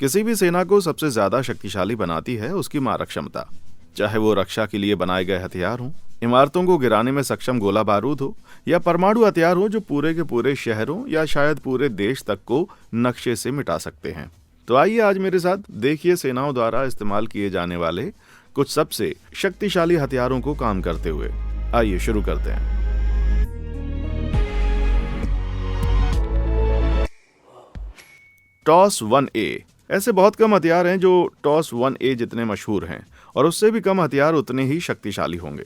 किसी भी सेना को सबसे ज्यादा शक्तिशाली बनाती है उसकी मारक क्षमता, चाहे वो रक्षा के लिए बनाए गए हथियार हों, इमारतों को गिराने में सक्षम गोला बारूद हो, या परमाणु हथियार हो जो पूरे के पूरे शहरों या शायद पूरे देश तक को नक्शे से मिटा सकते हैं। तो आइए आज मेरे साथ देखिए सेनाओं द्वारा इस्तेमाल किए जाने वाले कुछ सबसे शक्तिशाली हथियारों को काम करते हुए। आइए शुरू करते हैं। Toss 1A। ऐसे बहुत कम हथियार हैं जो टॉस 1A जितने मशहूर हैं, और उससे भी कम हथियार उतने ही शक्तिशाली होंगे।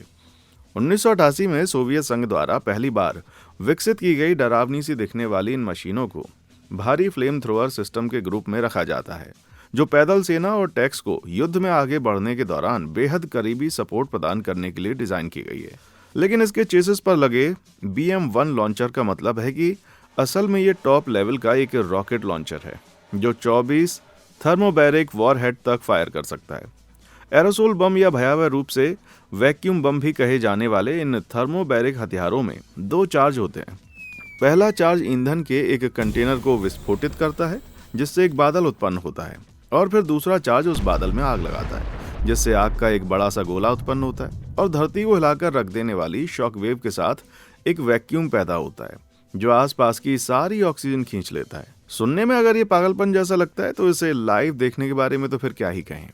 1988 में सोवियत संघ द्वारा पहली बार विकसित की गई डरावनी सी दिखने वाली इन मशीनों को भारी फ्लेम थ्रोअर सिस्टम के ग्रुप में रखा जाता है, जो पैदल सेना और टैंक्स को युद्ध में आगे बढ़ने के दौरान बेहद करीबी सपोर्ट प्रदान करने के लिए डिजाइन की गई है। लेकिन इसके चेसिस पर लगे BM-1 लॉन्चर का मतलब है कि असल में ये टॉप लेवल का एक रॉकेट लॉन्चर है जो 24 थर्मोबैरिक वॉरहेड तक फायर कर सकता है। एरोसोल बम या भयावह रूप से वैक्यूम बम भी कहे जाने वाले इन थर्मोबैरिक हथियारों में दो चार्ज होते हैं। पहला चार्ज ईंधन के एक कंटेनर को विस्फोटित करता है जिससे एक बादल उत्पन्न होता है, और फिर दूसरा चार्ज उस बादल में आग लगाता है जिससे आग का एक बड़ा सा गोला उत्पन्न होता है और धरती को हिलाकर रख देने वाली शॉक वेव के साथ एक वैक्यूम पैदा होता है जो आसपास की सारी ऑक्सीजन खींच लेता है। सुनने में अगर ये पागलपन जैसा लगता है तो इसे लाइव देखने के बारे में तो फिर क्या ही कहें।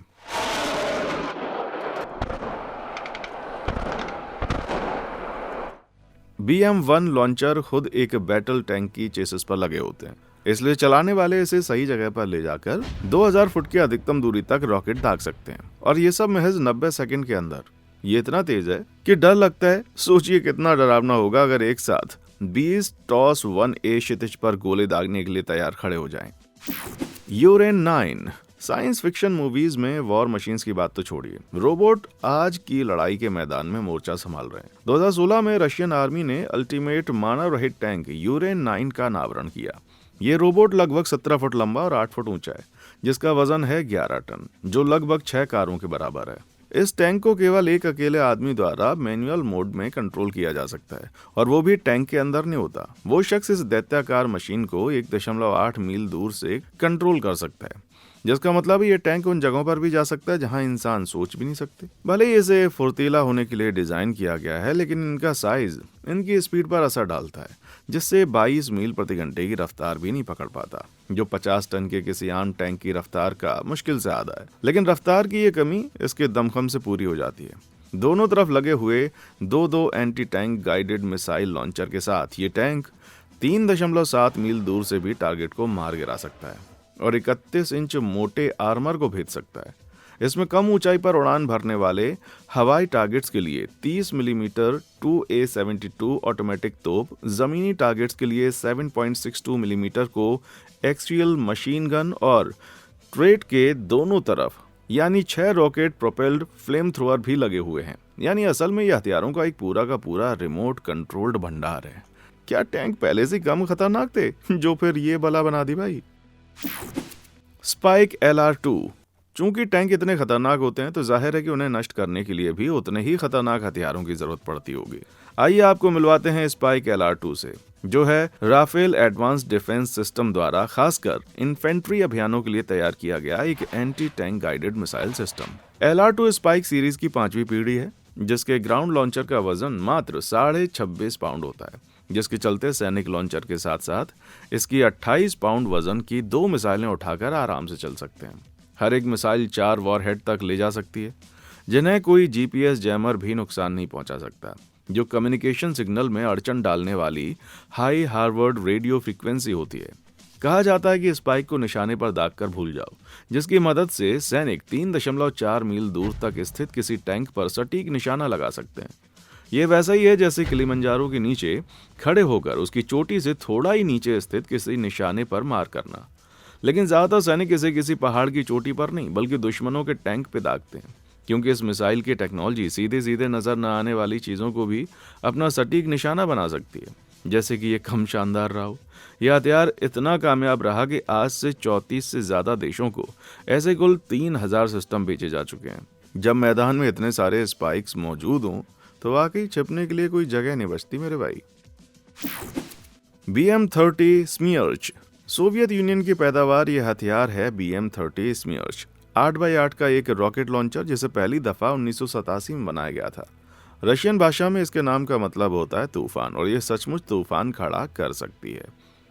BM-1 लॉन्चर खुद एक बैटल टैंक की चेसिस पर लगे होते हैं, इसलिए चलाने वाले इसे सही जगह पर ले जाकर 2000 फुट की अधिकतम दूरी तक रॉकेट दाग सकते हैं, और ये सब महज 90 सेकंड के अंदर। ये इतना तेज है कि डर लगता है। सोचिए कितना डरावना होगा अगर एक साथ 20 टॉस 1A क्षितिज पर गोले दागने के लिए तैयार खड़े हो जाएं। यूरेन 9। साइंस फिक्शन मूवीज में वॉर मशीन्स की बात तो छोड़िए, रोबोट आज की लड़ाई के मैदान में मोर्चा संभाल रहे हैं। 2016 में रशियन आर्मी ने अल्टीमेट मानव रहित टैंक यूरेन 9 का अनावरण किया। ये रोबोट लगभग 17 फुट लंबा और 8 फुट ऊंचा है, जिसका वजन है 11 टन, जो लगभग 6 कारों के बराबर है। इस टैंक को केवल एक अकेले आदमी द्वारा मैनुअल मोड में कंट्रोल किया जा सकता है, और वो भी टैंक के अंदर नहीं होता। वो शख्स इस दैत्याकार मशीन को 1.8 मील दूर से कंट्रोल कर सकता है, जिसका मतलब ये टैंक उन जगहों पर भी जा सकता है जहां इंसान सोच भी नहीं सकते। भले ही इसे फुर्तीला होने के लिए डिजाइन किया गया है, लेकिन इनका साइज इनकी स्पीड पर असर डालता है, जिससे 22 मील प्रति घंटे की रफ्तार भी नहीं पकड़ पाता, जो 50 टन के किसी आम टैंक की रफ्तार का मुश्किल से आधा है। लेकिन रफ्तार की ये कमी इसके दमखम से पूरी हो जाती है। दोनों तरफ लगे हुए दो anti tank guided missile launcher के साथ ये टैंक 3.7 मील दूर से भी टारगेट को मार गिरा सकता है और 31 इंच मोटे आर्मर को भेज सकता है। इसमें कम ऊंचाई पर उड़ान भरने वाले हवाई टारगेट्स के लिए 30 मिलीमीटर 2A-72 ऑटोमेटिक तोप, जमीनी टारगेट्स के लिए 7.62 मिलीमीटर को एक्सियल मशीन गन और ट्रेट के दोनों तरफ यानी 6 रॉकेट प्रोपेल्ड फ्लेम थ्रोअर भी लगे हुए हैं। यानी असल में यह हथियारों का एक पूरा का पूरा रिमोट कंट्रोल्ड भंडार है। क्या टैंक पहले से कम खतरनाक थे जो फिर ये बला बना दी भाई। Spike LR2। चूंकि टैंक इतने खतरनाक होते हैं तो जाहिर है कि उन्हें नष्ट करने के लिए भी उतने ही खतरनाक हथियारों की जरूरत पड़ती होगी। आइए आपको मिलवाते हैं स्पाइक LR2 से, जो है राफेल एडवांस डिफेंस सिस्टम द्वारा खासकर इन्फेंट्री अभियानों के लिए तैयार किया गया एक anti tank guided missile system. LR2 spike series की 5वीं पीढ़ी है, जिसके ग्राउंड लॉन्चर का वजन मात्र 26.5 पाउंड होता है, जिसके चलते सैनिक लॉन्चर के साथ साथ इसकी 28 पाउंड वजन की 2 मिसाइलें उठाकर आराम से चल सकते हैं। हर एक मिसाइल 4 वॉरहेड तक ले जा सकती है, जिन्हें कोई GPS जैमर भी नुकसान नहीं पहुंचा सकता, जो कम्युनिकेशन सिग्नल में अड़चन डालने वाली हाई हार्वर्ड रेडियो फ्रीक्वेंसी होती है। कहा जाता है कि स्पाइक को निशाने पर दाग कर भूल जाओ, जिसकी मदद से सैनिक 3.4 मील दूर तक स्थित किसी टैंक पर सटीक निशाना लगा सकते हैं। ये वैसा ही है जैसे किलिमंजारो के नीचे खड़े होकर उसकी चोटी से थोड़ा ही नीचे स्थित किसी निशाने पर मार करना। लेकिन ज्यादातर सैनिक इसे किसी पहाड़ की चोटी पर नहीं बल्कि दुश्मनों के टैंक पे दागते हैं, क्योंकि इस मिसाइल की टेक्नोलॉजी सीधे सीधे नजर न आने वाली चीजों को भी अपना सटीक निशाना बना सकती है, जैसे कि ये कम शानदार रहा हो। यह हथियार इतना कामयाब रहा कि आज से 34 से ज्यादा देशों को ऐसे कुल 3000 सिस्टम बेचे जा चुके हैं। जब मैदान में इतने सारे स्पाइक्स मौजूद हों तो वाकई छिपने के लिए कोई जगह नहीं बचती मेरे भाई। BM-30 स्मियर्च। सोवियत यूनियन की पैदावार ये हथियार है BM-30 स्मियर्च 8x8 का एक रॉकेट लॉन्चर, जिसे पहली दफा 1987 में बनाया गया था। रशियन भाषा में इसके नाम का मतलब होता है तूफान, और ये सचमुच तूफान खड़ा कर सकती है।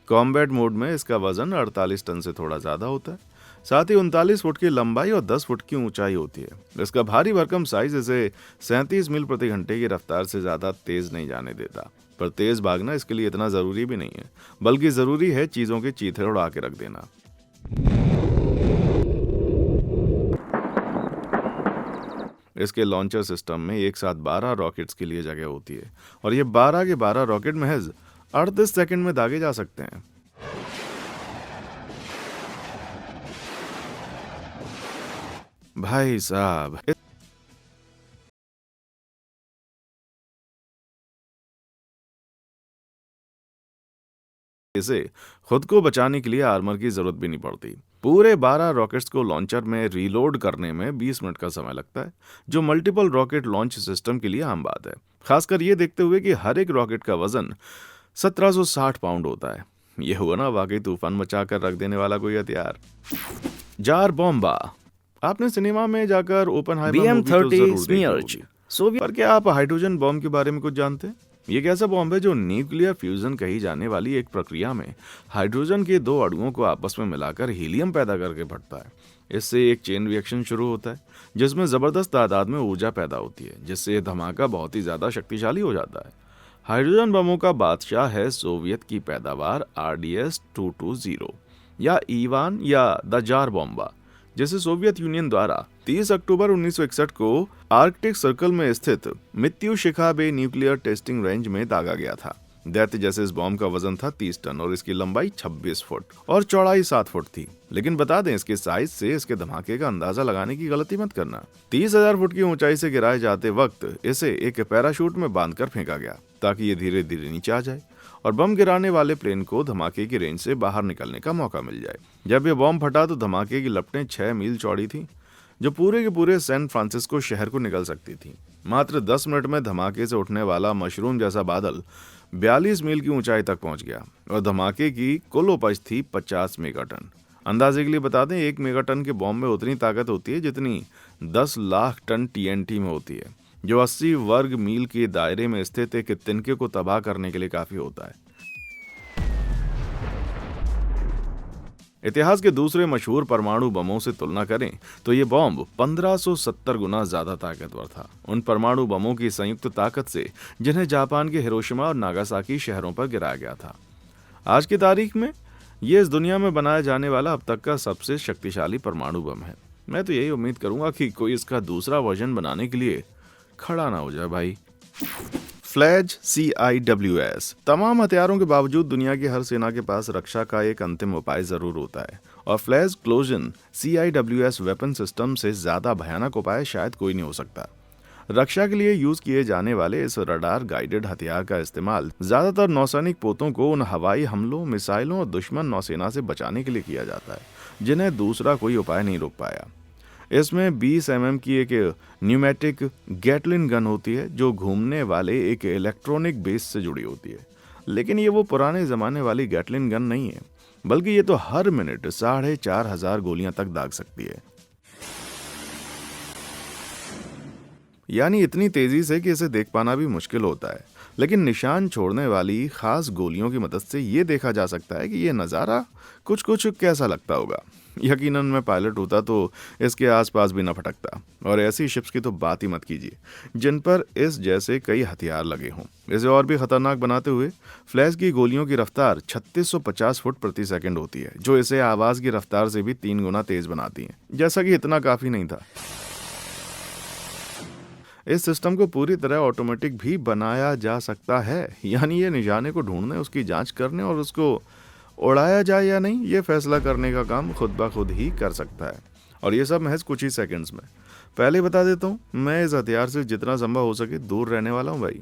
कॉम्बैट मोड में इसका वजन 48 टन से थोड़ा ज्यादा होता है। साथ ही 39 फुट की लंबाई और 10 फुट की ऊंचाई होती है। इसका भारी भरकम साइज इसे 37 मील प्रति घंटे की रफ्तार से ज्यादा तेज नहीं जाने देता। पर तेज भागना इसके लिए इतना जरूरी भी नहीं है, बल्कि जरूरी है चीजों के चीथे उड़ा के रख देना। इसके लॉन्चर सिस्टम में एक साथ 12 रॉकेट्स के लिए जगह होती है, और ये 12 के 12 रॉकेट महज 38 सेकंड में दागे जा सकते हैं। भाई साहब, इसे खुद को बचाने के लिए आर्मर की जरूरत भी नहीं पड़ती। पूरे 12 रॉकेट्स को लॉन्चर में रीलोड करने में 20 मिनट का समय लगता है, जो मल्टीपल रॉकेट लॉन्च सिस्टम के लिए आम बात है। खासकर ये देखते हुए कि हर एक रॉकेट का वजन 1760 पाउंड होता है। ये हुआ ना वाकई तूफान मचा कर रख देने वाला कोई हथियार। जार बॉम्बा, आपने सिनेमा में जाकर ओपनहाइमर मूवी तो जरूर देखी होगी। पर क्या आप हाइड्रोजन बॉम्ब के बारे में कुछ जानते हैं? ये एक ऐसा बॉम्ब है जो न्यूक्लियर फ्यूजन कही जाने वाली एक प्रक्रिया में हाइड्रोजन के दो अणुओं को आपस में मिलाकर हीलियम पैदा करके फटता है। इससे एक चेन रिएक्शन शुरू होता है, जिसमें जबरदस्त तादाद में ऊर्जा पैदा होती है, जिससे यह धमाका बहुत ही ज्यादा शक्तिशाली हो जाता है। हाइड्रोजन बमों का बादशाह है सोवियत की पैदावार RDS-220 या ईवान या द जार बॉम्बा, जिसे सोवियत यूनियन द्वारा 30 अक्टूबर 1961 को आर्कटिक सर्कल में स्थित मित्यूशिका बे न्यूक्लियर टेस्टिंग रेंज में दागा गया था। दैत्य जैसे इस बॉम्ब का वजन था 30 टन और इसकी लंबाई 26 फुट और चौड़ाई 7 फुट थी। लेकिन बता दें, इसके साइज से इसके धमाके का अंदाजा लगाने की गलती मत करना। 30,000 फुट की ऊंचाई से गिराए जाते वक्त इसे एक पैराशूट में बांधकर फेंका गया, ताकि ये धीरे धीरे नीचे आ जाए और बम गिराने वाले प्लेन को धमाके की रेंज से बाहर निकलने का मौका मिल जाए। जब यह बॉम्ब फटा तो धमाके की लपटें 6 मील चौड़ी थी, जो पूरे के पूरे सैन फ्रांसिस्को शहर को निकल सकती थी। मात्र 10 मिनट में धमाके से उठने वाला मशरूम जैसा बादल 42 मील की ऊंचाई तक पहुंच गया और धमाके की कुल उपज थी 50 मेगाटन। अंदाजे के लिए बता दें, 1 मेगाटन के बॉम्ब में उतनी ताकत होती है जितनी 10 लाख टन TNT में होती है, जो 80 वर्ग मील के दायरे में स्थित एक तिनके को तबाह करने के लिए काफी होता है। इतिहास के दूसरे मशहूर परमाणु बमों से तुलना करें तो ये बॉम्ब 1570 गुना ज्यादा ताकतवर था, उन परमाणु बमों की संयुक्त ताकत से जिन्हें जापान के हिरोशिमा और नागासाकी शहरों पर गिराया गया था। आज की तारीख में ये इस दुनिया में बनाया जाने वाला अब तक का सबसे शक्तिशाली परमाणु बम है। मैं तो यही उम्मीद करूंगा कि कोई इसका दूसरा वर्जन बनाने के लिए खड़ा ना हो जाए भाई। फ्लैज CIWS, तमाम हथियारों के बावजूद दुनिया की हर सेना के पास रक्षा का एक अंतिम उपाय जरूर होता है, और फ्लैज क्लोजन CIWS वेपन सिस्टम से ज्यादा भयानक उपाय शायद कोई नहीं हो सकता। रक्षा के लिए यूज किए जाने वाले इस रडार गाइडेड हथियार का इस्तेमाल ज्यादातर नौसैनिक पोतों को उन हवाई हमलों, मिसाइलों और दुश्मन नौसेना से बचाने के लिए किया जाता है, जिन्हें दूसरा कोई उपाय नहीं रोक पाया। इसमें 20 mm की एक न्यूमेटिक गैटलिन गन होती है, जो घूमने वाले एक इलेक्ट्रॉनिक बेस से जुड़ी होती है। लेकिन ये वो पुराने जमाने वाली गैटलिन गन नहीं है, बल्कि ये तो हर मिनट 4,500 गोलियां तक दाग सकती है, यानी इतनी तेजी से कि इसे देख पाना भी मुश्किल होता है। लेकिन निशान छोड़ने वाली खास गोलियों की मदद से ये देखा जा सकता है कि ये नज़ारा कुछ कुछ कैसा लगता होगा। यकीनन मैं पायलट होता तो इसके आसपास भी न फटकता, और ऐसी शिप्स की तो बात ही मत कीजिए जिन पर इस जैसे कई हथियार लगे हों। इसे और भी खतरनाक बनाते हुए फ्लैश की गोलियों की रफ्तार 3650 फुट प्रति सेकंड होती है, जो इसे आवाज की रफ्तार से भी 3 गुना तेज बनाती है। जैसा कि इतना काफी नहीं था, इस सिस्टम को पूरी तरह ऑटोमेटिक भी बनाया जा सकता है, यानी ये निशाने को ढूंढने, उसकी जांच करने और उसको उड़ाया जाए या नहीं, ये फैसला करने का काम खुद ब खुद ही कर सकता है, और ये सब महज कुछ ही सेकंड्स में। पहले बता देता हूँ, मैं इस हथियार से जितना संभव हो सके दूर रहने वाला हूँ भाई।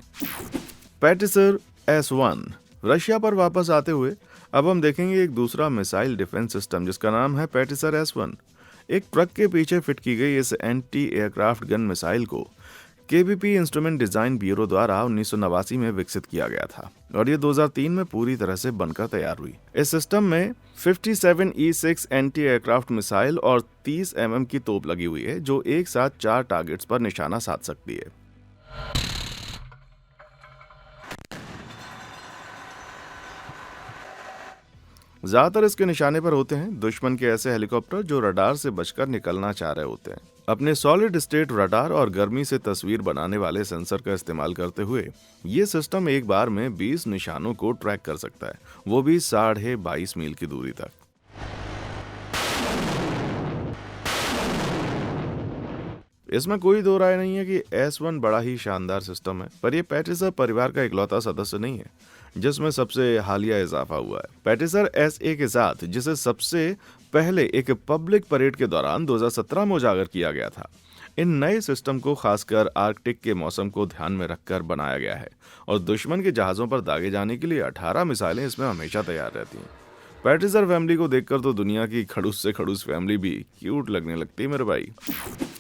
पैटिसर S1। रशिया पर वापस आते हुए अब हम देखेंगे एक दूसरा मिसाइल डिफेंस सिस्टम, जिसका नाम है पैटिसर S1। एक ट्रक के पीछे फिट की गई इस एंटी एयरक्राफ्ट गन मिसाइल को केबीपी इंस्ट्रूमेंट डिजाइन ब्यूरो द्वारा 1989 में विकसित किया गया था और ये 2003 में पूरी तरह से बनकर तैयार हुई। इस सिस्टम में 57E6 एंटी एयरक्राफ्ट मिसाइल और 30 mm की तोप लगी हुई है जो एक साथ 4 टारगेट्स पर निशाना साध सकती है। ज्यादातर इसके निशाने पर होते हैं दुश्मन के ऐसे हेलीकॉप्टर जो रडार से बचकर निकलना चाह रहे होते हैं। अपने सॉलिड स्टेट रडार और गर्मी से तस्वीर बनाने वाले सेंसर का इस्तेमाल करते हुए ये सिस्टम एक बार में 20 निशानों को ट्रैक कर सकता है, वो भी 22.5 मील की दूरी तक। इसमें कोई दो राय नहीं है कि S1 बड़ा ही शानदार सिस्टम है, पर यह पैटिसर परिवार का इकलौता सदस्य नहीं है जिसमें सबसे हालिया इजाफा हुआ है। पैटिसर SA के साथ, जिसे सबसे पहले एक पब्लिक परेड के दौरान 2017 में उजागर किया गया था, इन नए सिस्टम को खासकर आर्कटिक के मौसम को ध्यान में रखकर बनाया गया है और दुश्मन के जहाजों पर दागे जाने के लिए 18 मिसाइलें इसमें हमेशा तैयार रहती हैं। पैटिसर फैमिली को देखकर तो दुनिया की खड़ूस से खड़ूस फैमिली भी क्यूट लगने लगती है मेरे भाई।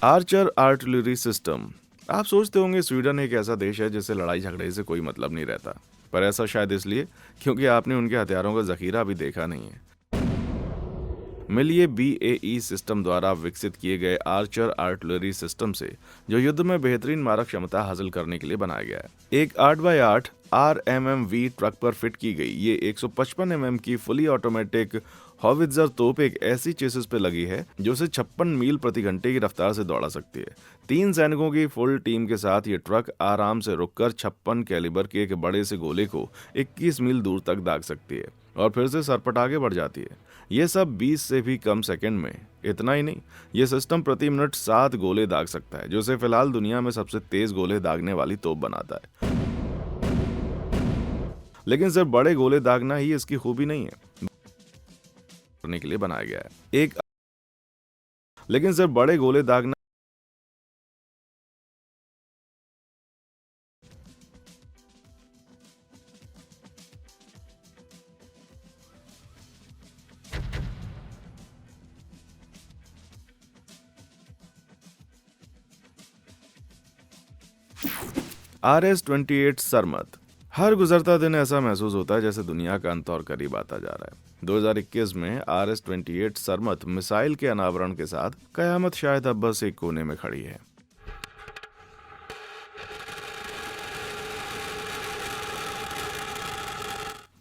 Archer artillery system. आप सोचते होंगे स्वीडन एक ऐसा देश है जिससे लड़ाई झगड़े से कोई मतलब नहीं रहता, पर ऐसा शायद इसलिए क्योंकि आपने उनके हथियारों का जखीरा अभी देखा नहीं है। मिलिए BAE सिस्टम द्वारा विकसित किए गए आर्चर आर्टिलरी सिस्टम से जो युद्ध में बेहतरीन मारक क्षमता हासिल करने के लिए बनाया गया है। एक 8x8 RMMV ट्रक पर फिट की गई ये 155 mm की फुली ऑटोमेटिक हॉवित्जर तोप एक ऐसी चेसिस पे लगी है जो उसे 56 मील प्रति घंटे की रफ्तार से दौड़ा सकती है। 3 सैनिकों की फुल टीम के साथ ये ट्रक आराम से रुककर 56 कैलिबर के एक बड़े से गोले को 21 मील दूर तक दाग सकती है और फिर से सरपट आगे बढ़ जाती है। ये सब 20 से भी कम सेकंड में। इतना ही नहीं, ये सिस्टम प्रति मिनट 7 गोले दाग सकता है, जो इसे फिलहाल दुनिया में सबसे तेज गोले दागने वाली तोप बनाता है। लेकिन सिर्फ बड़े गोले दागना ही इसकी खूबी नहीं है, करने के लिए बनाया गया है। लेकिन सिर्फ बड़े गोले दागना RS-28 सरमत। हर गुजरता दिन ऐसा महसूस होता है जैसे दुनिया का अंत और करीब आता जा रहा है। 2021 में RS-28 सरमत मिसाइल के अनावरण के साथ कयामत शायद अब बस एक कोने में खड़ी है।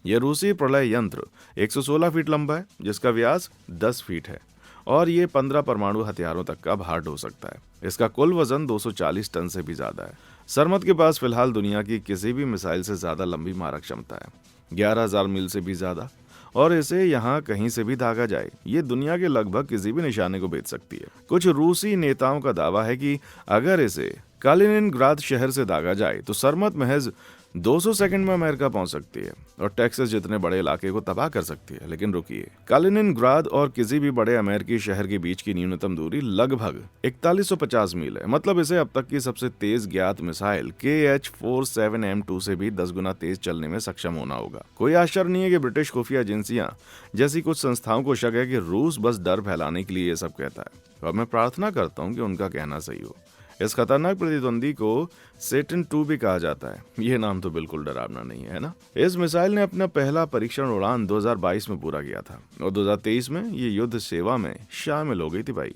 यह रूसी प्रलय यंत्र 116 फीट लंबा है, जिसका व्यास 10 फीट है और ये 15 परमाणु हथियारों तक का भार ढो सकता है। इसका कुल वजन 240 टन से भी ज्यादा है। सरमत के पास फिलहाल दुनिया की किसी भी मिसाइल से ज्यादा लंबी मारक क्षमता है, 11,000 मील से भी ज्यादा, और इसे यहाँ कहीं से भी दागा जाए ये दुनिया के लगभग किसी भी निशाने को भेद सकती है। कुछ रूसी नेताओं का दावा है कि अगर इसे कालिनिनग्राद शहर से दागा जाए तो सरमत महज 200 सेकंड में अमेरिका पहुंच सकती है और टेक्सास जितने बड़े इलाके को तबाह कर सकती है। लेकिन रुकिए, कालिनिनग्राद और किसी भी बड़े अमेरिकी शहर के बीच की न्यूनतम दूरी लगभग 4150 मील है। मतलब इसे अब तक की सबसे तेज ज्ञात मिसाइल KH-47M2 से भी 10 गुना तेज चलने में सक्षम होना होगा। कोई आश्चर्य नहीं है कि ब्रिटिश खुफिया एजेंसियां जैसी कुछ संस्थाओं को शक है कि रूस बस डर फैलाने के लिए ये सब कहता है। और मैं प्रार्थना करता हूँ कि उनका कहना सही हो। इस खतरनाक प्रतिद्वंदी को सेटन 2 भी कहा जाता है। यह नाम तो बिल्कुल डरावना नहीं है ना। इस मिसाइल ने अपना पहला परीक्षण उड़ान 2022 में पूरा किया था और 2023 में ये युद्ध सेवा में शामिल हो गई थी भाई।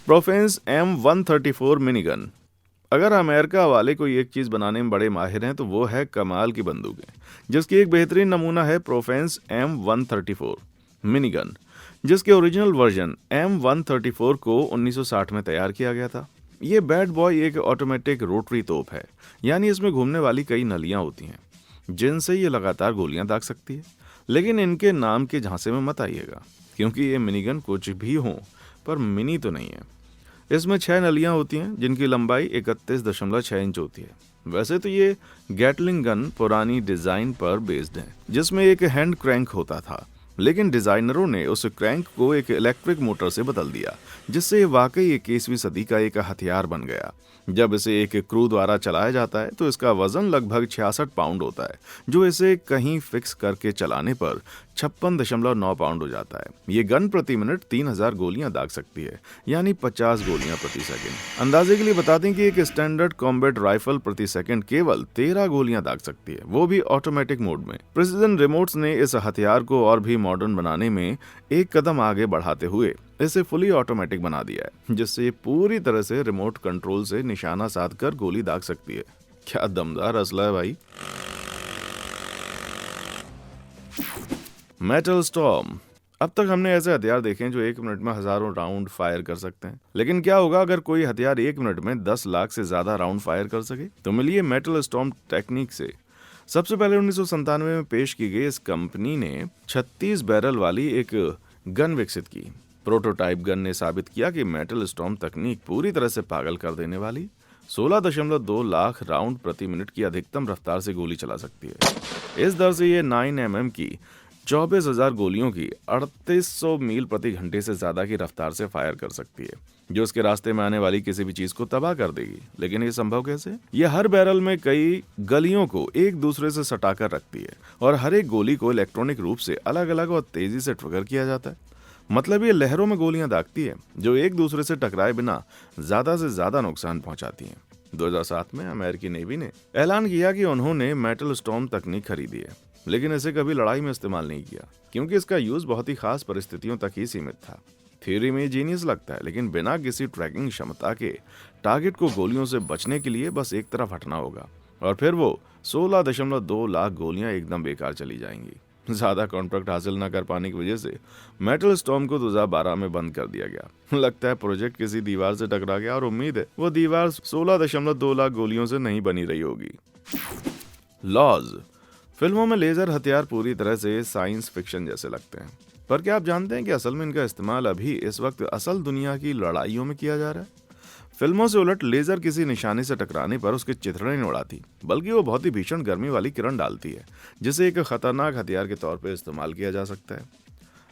प्रोफेंस M134 मिनीगन। अगर अमेरिका वाले कोई एक चीज बनाने में बड़े माहिर हैं तो वो है कमाल की बंदूकें, जिसकी एक बेहतरीन नमूना है प्रोफेंस M134 मिनीगन, जिसके ओरिजिनल वर्जन M134 को 1960 में तैयार किया गया था। ये बैड बॉय एक ऑटोमेटिक रोटरी तोप है, यानी इसमें घूमने वाली कई नलियां होती हैं जिनसे ये लगातार गोलियां दाग सकती है। लेकिन इनके नाम के झांसे में मत आइएगा, क्योंकि ये मिनीगन कुछ भी हो पर मिनी तो नहीं है। इसमें 6 नलियां होती हैं जिनकी लंबाई 31.6 इंच होती है। वैसे तो ये गैटलिंग गन पुरानी डिजाइन पर बेस्ड है, जिसमें एक हैंड क्रैंक होता था, लेकिन डिजाइनरों ने उस क्रैंक को एक इलेक्ट्रिक मोटर से बदल दिया, जिससे वाकई 21वीं सदी का एक हथियार बन गया। जब इसे एक क्रू द्वारा चलाया जाता है तो इसका वजन लगभग 66 पाउंड होता है, जो इसे कहीं फिक्स करके चलाने पर 56.9 पाउंड हो जाता है। ये गन प्रति मिनट 3000 गोलियां दाग सकती है, यानी 50 गोलियां प्रति सेकंड। अंदाजे के लिए बता दें कि एक स्टैंडर्ड कॉम्बैट राइफल प्रति सेकंड केवल 13 गोलियां दाग सकती है, वो भी ऑटोमेटिक मोड में। प्रिसीजन रिमोट्स ने इस हथियार को और भी मॉडर्न बनाने में एक कदम आगे बढ़ाते हुए इसे फुली ऑटोमेटिक बना दिया है, जिससे ये पूरी तरह से रिमोट कंट्रोल से निशाना साध कर गोली दाग सकती है। क्या दमदार असला है भाई। Metal storm. अब तक हमने ऐसे हथियार देखे हैं जो 1 मिनट में हजारों राउंड फायर कर सकते हैं, लेकिन क्या होगा अगर कोई हथियार 1 मिनट में 10 लाख से ज्यादा राउंड फायर कर सके? तो मिलिए मेटल स्टॉर्म टेक्निक से। सबसे पहले 1997 में पेश की गई इस कंपनी ने 36 बैरल वाली एक गन विकसित की। प्रोटोटाइप गन ने साबित किया कि मेटल स्टॉर्म तकनीक पूरी तरह से पागल कर देने वाली 16.2 लाख राउंड प्रति मिनट की अधिकतम रफ्तार से गोली चला सकती है। इस दर से ये 9mm की 24,000 गोलियों की 3800 मील प्रति घंटे से ज्यादा की रफ्तार से फायर कर सकती है, जो उसके रास्ते में आने वाली किसी भी चीज को तबाह कर देगी। लेकिन ये संभव कैसे? ये हर बैरल में कई गलियों को एक दूसरे से सटाकर रखती है और हर एक गोली को इलेक्ट्रॉनिक रूप से अलग अलग और तेजी से ट्रिगर किया जाता है। मतलब ये लहरों में गोलियां दागती है जो एक दूसरे से टकराए बिना ज्यादा से ज्यादा नुकसान पहुंचाती हैं। 2007 में अमेरिकी नेवी ने ऐलान किया कि उन्होंने मेटल स्टॉर्म तकनीक खरीदी है, लेकिन इसे कभी लड़ाई में इस्तेमाल नहीं किया क्योंकि इसका यूज बहुत ही खास परिस्थितियों तक ही सीमित था। थ्योरी में जीनियस लगता है, लेकिन बिना किसी ट्रैकिंग क्षमता के टारगेट को गोलियों से बचने के लिए बस एक तरफ हटना होगा और फिर वो 16.2 लाख गोलियां एकदम बेकार चली जाएंगी। ज्यादा कॉन्ट्रैक्ट हासिल न कर पाने की वजह से मेटल स्टॉर्म को 2012 में बंद कर दिया गया। लगता है प्रोजेक्ट किसी दीवार से टकरा गया और उम्मीद है वो दीवार 16.2 लाख गोलियों से नहीं बनी रही होगी। लॉज। फिल्मों में लेजर हथियार पूरी तरह से साइंस फिक्शन जैसे लगते हैं, पर क्या आप जानते हैं कि असल में इनका इस्तेमाल अभी इस वक्त असल दुनिया की लड़ाइयों में किया जा रहा है? फिल्मों से उलट लेजर किसी निशाने से टकराने पर उसके चिथड़े नहीं उड़ाती, बल्कि वो बहुत ही भीषण गर्मी वाली किरण डालती है, जिसे एक खतरनाक हथियार के तौर पर इस्तेमाल किया जा सकता है।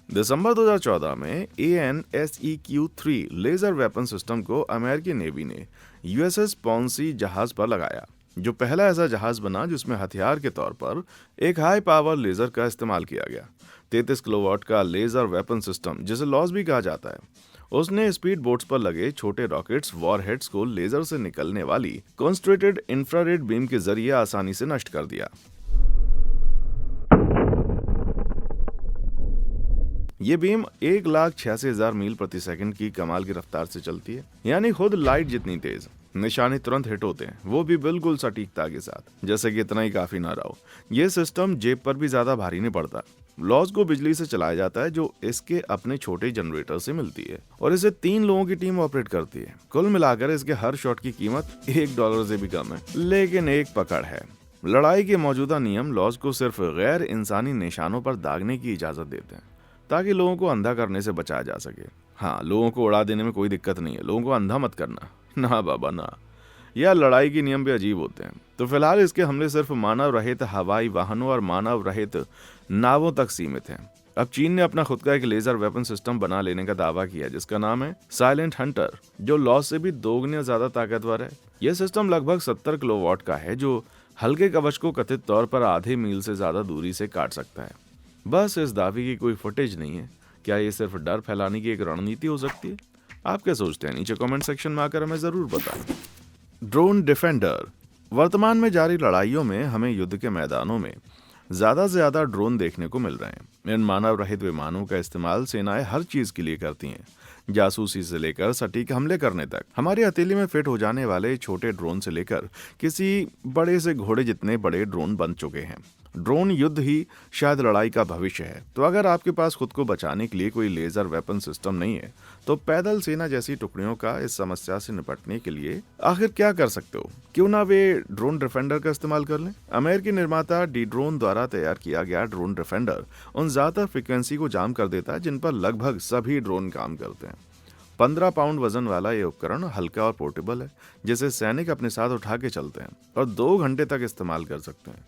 दिसंबर 2014 में ANSEQ-3 लेजर वेपन सिस्टम को अमेरिकी नेवी ने USS पॉन्सी जहाज पर लगाया, जो पहला ऐसा जहाज बना जिसमें हथियार के तौर पर एक हाई पावर लेजर का इस्तेमाल किया गया। 33 किलोवाट का लेजर वेपन सिस्टम, जिसे लॉज भी कहा जाता है, उसने स्पीड बोट्स पर लगे छोटे रॉकेट्स वॉरहेड्स को लेजर से निकलने वाली कॉन्सेंट्रेटेड इंफ्रारेड बीम के जरिए आसानी से नष्ट कर दिया। ये बीम 1,86,000 मील प्रति सेकंड की कमाल की रफ्तार से चलती है, यानी खुद लाइट जितनी तेज। निशाने तुरंत हिट होते हैं, वो भी बिल्कुल सटीकता के साथ। जैसे कि इतना ही काफी ना रहा हो, ये सिस्टम जेब पर भी ज्यादा भारी नहीं पड़ता। लॉज को बिजली से चलाया जाता है, जो इसके अपने छोटे जनरेटर से मिलती है, और इसे 3 लोगों की टीम ऑपरेट करती है। कुल मिलाकर इसके हर शॉट की कीमत $1 से भी कम है। लेकिन एक पकड़ है, लड़ाई के मौजूदा नियम लॉज को सिर्फ गैर इंसानी निशानों पर दागने की इजाजत देते हैं, ताकि लोगों को अंधा करने से बचाया जा सके। हाँ, लोगों को उड़ा देने में कोई दिक्कत नहीं है, लोगों को अंधा मत करना, ना बाबा ना। यह लड़ाई के नियम भी अजीब होते हैं। तो फिलहाल इसके हमले सिर्फ मानव रहित हवाई वाहनों और मानव रहित नावों तक सीमित हैं। अब चीन ने अपना खुद का एक लेजर वेपन सिस्टम बना लेने का दावा किया, जिसका नाम है साइलेंट हंटर, जो लॉज से भी 2 गुना ज्यादा ताकतवर है। यह सिस्टम लगभग 70 किलोवाट का है, जो हल्के कवच को कथित तौर पर आधे मील से ज्यादा दूरी से काट सकता है। बस इस दावे की कोई फुटेज नहीं है। क्या ये सिर्फ डर फैलाने की एक रणनीति हो सकती है? आप क्या सोचते हैं? नीचे कमेंट सेक्शन में आकर हमें जरूर बताएं। Drone defender. वर्तमान में जारी लड़ाइयों में हमें युद्ध के मैदानों में ज्यादा से ज्यादा ड्रोन देखने को मिल रहे हैं। इन मानव रहित विमानों का इस्तेमाल सेनाएं हर चीज के लिए करती हैं, जासूसी से लेकर सटीक हमले करने तक। हमारी हथेली में फिट हो जाने वाले छोटे ड्रोन से लेकर किसी बड़े से घोड़े जितने बड़े ड्रोन बन चुके हैं। ड्रोन युद्ध ही शायद लड़ाई का भविष्य है। तो अगर आपके पास खुद को बचाने के लिए कोई लेजर वेपन सिस्टम नहीं है, तो पैदल सेना जैसी टुकड़ियों का इस समस्या से निपटने के लिए आखिर क्या कर सकते हो? क्यों ना वे ड्रोन डिफेंडर का इस्तेमाल कर लें। अमेरिकी निर्माता डी-ड्रोन द्वारा तैयार किया गया ड्रोन डिफेंडर उन ज्यादा फ्रिक्वेंसी को जाम कर देता है जिन पर लगभग सभी ड्रोन काम करते हैं। 15 पाउंड वजन वाला ये उपकरण हल्का और पोर्टेबल है, जिसे सैनिक अपने साथ उठा के चलते हैं और 2 घंटे तक इस्तेमाल कर सकते हैं।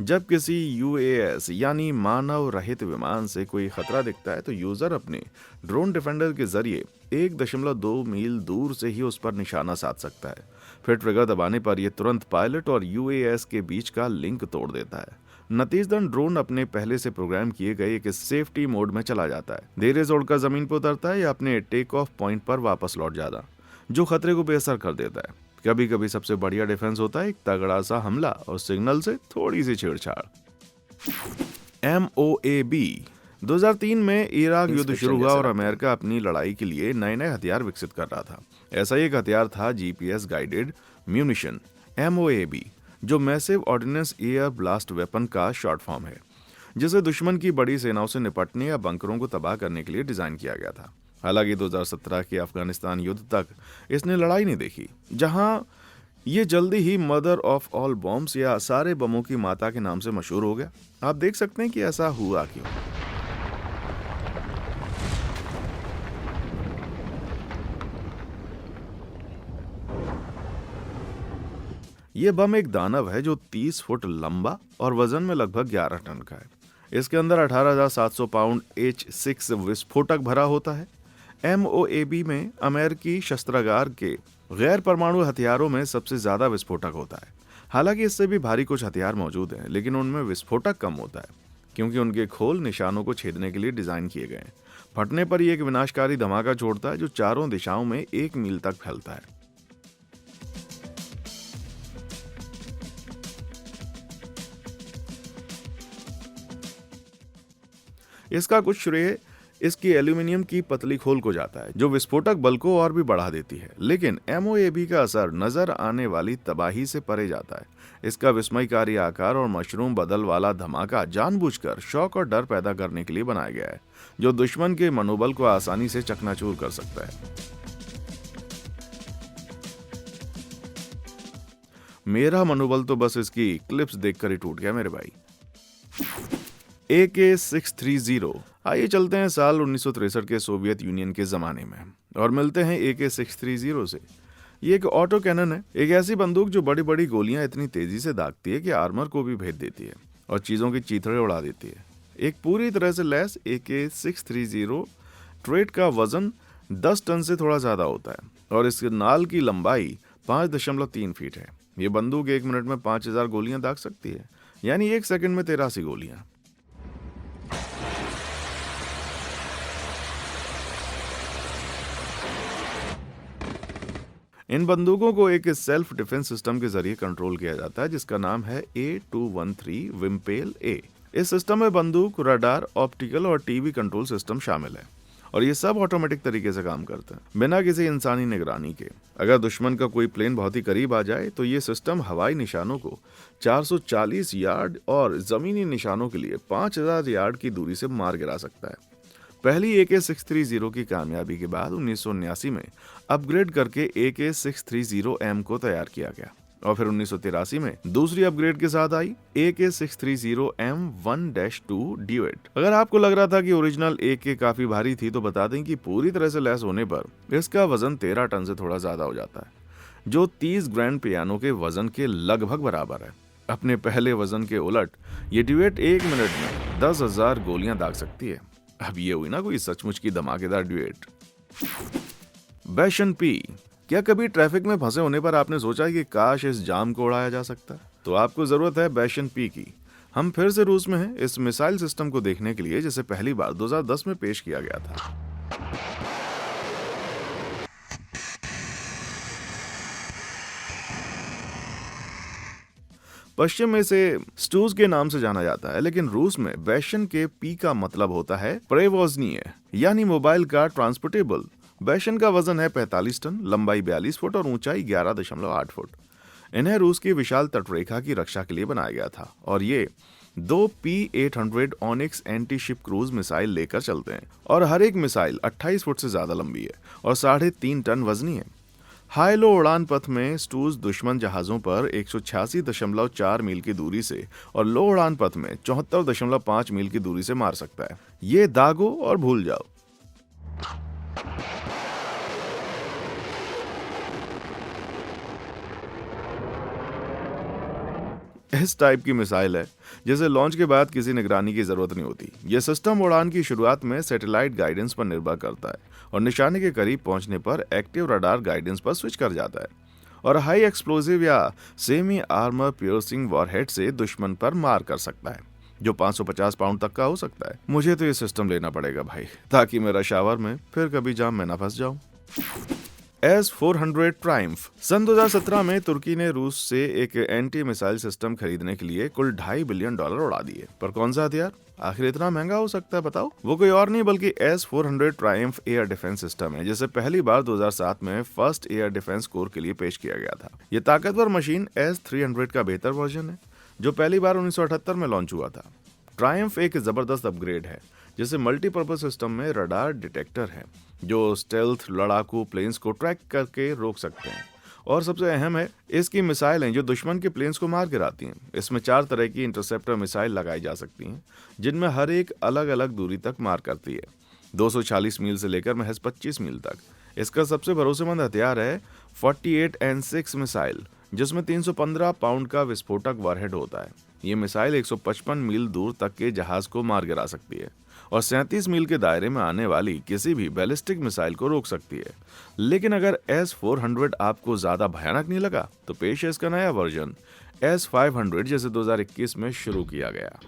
जब किसी UAS यानी मानव रहित विमान से कोई खतरा दिखता है, तो यूजर अपने ड्रोन डिफेंडर के जरिए 1.2 मील दूर से ही उस पर निशाना साध सकता है। फिर ट्रिगर दबाने पर यह तुरंत पायलट और UAS के बीच का लिंक तोड़ देता है। नतीजतन ड्रोन अपने पहले से प्रोग्राम किए गए एक सेफ्टी मोड में चला जाता है, धीरे से उड़कर जमीन पर उतरता है या अपने टेक ऑफ पॉइंट पर वापस लौट जाता, जो खतरे को बेअसर कर देता है। कभी कभी सबसे बढ़िया डिफेंस होता है एक तगड़ा सा हमला और सिग्नल से थोड़ी सी छेड़छाड़। MOAB 2003 में इराक युद्ध शुरू हुआ और अमेरिका अपनी लड़ाई के लिए नए नए हथियार विकसित कर रहा था। ऐसा एक हथियार था GPS गाइडेड म्यूनिशन MOAB, जो massive ordnance air blast weapon का शॉर्ट फॉर्म है, जिसे दुश्मन की बड़ी सेनाओं से निपटने या बंकरों को तबाह करने के लिए डिजाइन किया गया था। हालांकि 2017 के अफगानिस्तान युद्ध तक इसने लड़ाई नहीं देखी, जहां ये जल्दी ही मदर ऑफ ऑल बॉम्ब्स या सारे बमों की माता के नाम से मशहूर हो गया। आप देख सकते हैं कि ऐसा हुआ क्यों। यह बम एक दानव है जो 30 फुट लंबा और वजन में लगभग 11 टन का है। इसके अंदर 18,700 पाउंड H6 विस्फोटक भरा होता है। MOAB में अमेरिकी शस्त्रागार के गैर परमाणु हथियारों में सबसे ज्यादा विस्फोटक होता है। हालांकि इससे भी भारी कुछ हथियार मौजूद हैं, लेकिन उनमें विस्फोटक कम होता है क्योंकि उनके खोल निशानों को छेदने के लिए डिजाइन किए गए हैं। फटने पर यह एक विनाशकारी धमाका छोड़ता है जो चारों दिशाओं में 1 मील तक फैलता है। इसका कुछ श्रेय इसकी एल्यूमिनियम की पतली खोल को जाता है, जो विस्फोटक बल को और भी बढ़ा देती है। लेकिन MOAB का असर नजर आने वाली तबाही से परे जाता है। इसका विस्मयकारी आकार और मशरूम बदल वाला धमाका जानबूझकर शौक और डर पैदा करने के लिए बनाया गया है, जो दुश्मन के मनोबल को आसानी से चकनाचूर कर सकता है। मेरा मनोबल तो बस इसकी क्लिप्स देखकर ही टूट गया मेरे भाई। AK-630। आइए चलते हैं साल 1963 के सोवियत यूनियन के जमाने में और मिलते हैं AK-630 से। ये एक ऑटो कैनन है, एक ऐसी बंदूक जो बड़ी बड़ी गोलियां इतनी तेजी से दागती है कि आर्मर को भी भेद देती है और चीजों की चीथड़े उड़ा देती है। एक पूरी तरह से लैस AK-630 ट्रेड का वजन 10 टन से थोड़ा ज्यादा होता है और इसके नाल की लंबाई 5.3 फीट है। ये बंदूक 1 मिनट में 5000 गोलियां दाग सकती है, यानी 1 सेकंड में 83 गोलियां। इन बंदूकों को एक सेल्फ डिफेंस सिस्टम के जरिए कंट्रोल किया जाता है, जिसका नाम है A213 विम्पेल A। इस सिस्टम में बंदूक, रडार, ऑप्टिकल और टीवी कंट्रोल सिस्टम शामिल है और ये सब ऑटोमेटिक तरीके से काम करते हैं, बिना किसी इंसानी निगरानी के। अगर दुश्मन का कोई प्लेन बहुत ही करीब आ जाए तो ये सिस्टम हवाई निशानों को 440 यार्ड और जमीनी निशानों के लिए 5000 यार्ड की दूरी से मार गिरा सकता है। पहली AK-630 की कामयाबी के बाद 1979 में अपग्रेड करके AK-630M को तैयार किया गया और फिर 1983 में दूसरी अपग्रेड के साथ आई AK-630M1-2 ड्यूएट। अगर आपको लग रहा था कि ओरिजिनल AK काफी भारी थी, तो बता दें कि पूरी तरह से लैस होने पर इसका वजन 13 टन से थोड़ा ज्यादा हो जाता है, जो 30 ग्रैंड पियानो के वजन के लगभग बराबर है। अपने पहले वजन के उलट ये ड्यूएट 1 मिनट में 10,000 गोलियां दाग सकती है। अब ये हुई ना कोई सचमुच की धमाकेदार ड्यूएट। बैशन पी। क्या कभी ट्रैफिक में फंसे होने पर आपने सोचा कि काश इस जाम को उड़ाया जा सकता? तो आपको जरूरत है बैशन पी की। हम फिर से रूस में हैं इस मिसाइल सिस्टम को देखने के लिए, जिसे पहली बार 2010 में पेश किया गया था। पश्चिम में इसे स्टूज के नाम से जाना जाता है, लेकिन रूस में बैशन के पी का मतलब होता है प्रेवोजनीय, यानी मोबाइल का ट्रांसपोर्टेबल। बैशन का वजन है 45 टन, लंबाई 42 फुट और ऊंचाई 11.8 फुट। इन्हें रूस की विशाल तटरेखा की रक्षा के लिए बनाया गया था और ये 2 P-800 onyx anti ship cruise missile लेकर चलते हैं और हर एक मिसाइल 28 फुट से ज्यादा लंबी है और 3.5 टन वजनी है। हाई लो उड़ान पथ में स्टूज दुश्मन जहाजों पर 186.4 मील की दूरी से और लो उड़ान पथ में 74.5 मील की दूरी से मार सकता है। ये दागो और भूल जाओ। इस टाइप की मिसाइल है जिसे लॉन्च के बाद किसी निगरानी की जरूरत नहीं होती। यह सिस्टम उड़ान की शुरुआत में सैटेलाइट गाइडेंस पर निर्भर करता है और निशाने के करीब पहुंचने पर एक्टिव रडार गाइडेंस पर स्विच कर जाता है। और हाई एक्सप्लोजिव या सेमी आर्मर पियर्सिंग वॉरहेड से दुश्मन पर मार कर सकता है, जो 550 पाउंड तक का हो सकता है। मुझे तो ये सिस्टम लेना पड़ेगा भाई, ताकि मेरा शावर में फिर कभी जाम में ना फंस जाऊं। S-400 Triumph. सन 2017 में तुर्की ने रूस से एक एंटी मिसाइल सिस्टम खरीदने के लिए कुल $2.5 बिलियन उड़ा दिए। पर कौन सा हथियार आखिर इतना महंगा हो सकता है बताओ? वो कोई और नहीं बल्कि S-400 Triumph air defence system है, जिसे पहली बार 2007 में फर्स्ट एयर डिफेंस कोर के लिए पेश किया गया था। ये ताकतवर मशीन S-300 का बेहतर वर्जन है, जो पहली बार 1978 में लॉन्च हुआ था। ट्रायम्फ एक जबरदस्त अपग्रेड है, जिसे मल्टीपर्पज सिस्टम में रडार डिटेक्टर है, जो स्टेल्थ लड़ाकू प्लेन्स को ट्रैक करके रोक सकते हैं। और सबसे अहम है इसकी मिसाइलें, जो दुश्मन के प्लेन्स को मार गिराती हैं। इसमें 4 तरह की इंटरसेप्टर मिसाइल लगाई जा सकती हैं, जिनमें हर एक अलग अलग दूरी तक मार करती है, 240 मील से लेकर महज 25 मील तक। इसका सबसे भरोसेमंद हथियार है 48N6 मिसाइल, जिसमें 315 पाउंड का विस्फोटक वॉरहेड होता है। ये मिसाइल 155 मील दूर तक के जहाज को मार गिरा सकती है और 37 मील के दायरे में आने वाली किसी भी बैलिस्टिक मिसाइल को रोक सकती है। लेकिन अगर S-400 आपको ज्यादा भयानक नहीं लगा, तो पेश है इसका नया वर्जन S-500, जिसे 2021 में शुरू किया गया।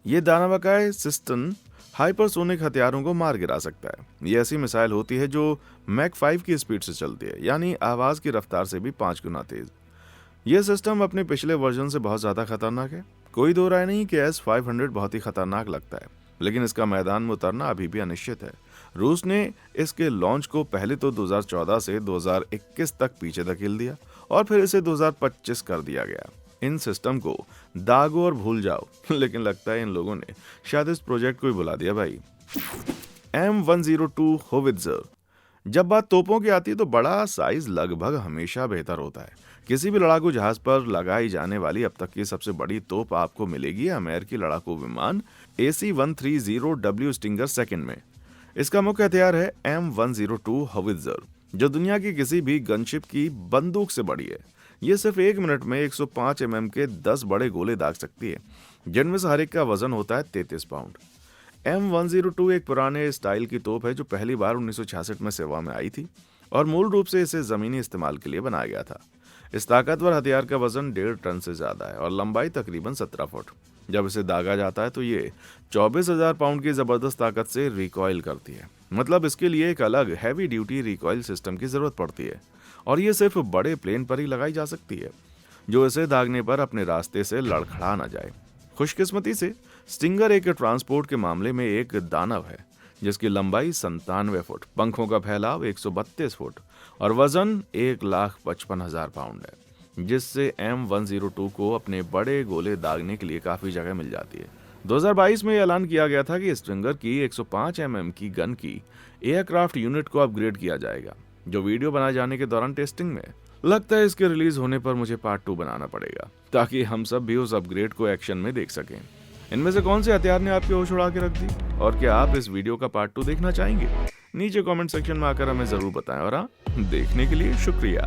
ये दानवकाय सिस्टन हाइपरसोनिक हथियारों को मार गिरा सकता है। ये ऐसी मिसाइल होती है जो मैक 5 की स्पीड से चलती है, यानी आवाज की रफ्तार से भी 5 गुना तेज। यह सिस्टम अपने पिछले वर्जन से बहुत ज्यादा खतरनाक है। कोई दो राय नहीं कि S-500 बहुत ही खतरनाक लगता है, लेकिन इसका मैदान में उतरना अभी भी अनिश्चित है। रूस ने इसके लॉन्च को पहले तो 2014 से 2021 तक पीछे धकेल दिया और फिर इसे 2025 कर दिया गया। इन सिस्टम को दागो और भूल जाओ, लेकिन लगता है इन लोगों ने शायद इस प्रोजेक्ट को ही बुला दिया भाई। M102 howitzer. जब बात तोपों की आती है तो बड़ा साइज लगभग हमेशा बेहतर होता है। किसी भी लड़ाकू जहाज पर लगाई जाने वाली अब तक की सबसे बड़ी तोप आपको मिलेगी अमेरिकी लड़ाकू विमान AC-130W स्टिंगर सेकंड में। इसका मुख्य हथियार है M102 होवित्जर, जो दुनिया की किसी भी गनशिप की बंदूक से बड़ी है। ये सिर्फ 1 मिनट में 105 mm के 10 बड़े गोले दाग सकती है, जिनमें से हर एक का वजन होता है 33 पाउंड। M102 एक पुराने स्टाइल की तोप है, जो पहली बार 1966 में सेवा में आई थी और मूल रूप से इसे जमीनी इस्तेमाल के लिए बनाया गया था। इस ताकतवर हथियार का वजन 1.5 टन से ज्यादा है और लंबाई तकरीबन 17 फुट। जब इसे दागा जाता है तो ये 24,000 पाउंड की जबरदस्त ताकत से रिकॉइल करती है। मतलब इसके लिए एक अलग हैवी ड्यूटी रिकॉइल सिस्टम की जरूरत पड़ती है और ये सिर्फ बड़े प्लेन पर ही लगाई जा सकती है, जो इसे दागने पर अपने रास्ते से लड़खड़ा ना जाए। खुशकिस्मती से स्टिंगर एक ट्रांसपोर्ट के मामले में एक दानव है, जिसकी लंबाई 97 फुट, पंखों का फैलाव 132 फुट और वजन 1,55,000 पाउंड है, जिससे M102 को अपने बड़े गोले दागने के लिए काफी जगह मिल जाती है। 2022 में ऐलान किया गया था कि स्टिंगर की 105 mm की गन की एयरक्राफ्ट यूनिट को अपग्रेड किया जाएगा, जो वीडियो बनाए जाने के दौरान टेस्टिंग में। लगता है इसके रिलीज होने पर मुझे पार्ट 2 बनाना पड़ेगा, ताकि हम सब भी उस अपग्रेड को एक्शन में देख सकें। इनमें से कौन से हथियार ने आपकी होश उड़ा के रख दी, और क्या आप इस वीडियो का पार्ट 2 देखना चाहेंगे? नीचे कमेंट सेक्शन में आकर हमें जरूर बताएं। और हाँ, देखने के लिए शुक्रिया।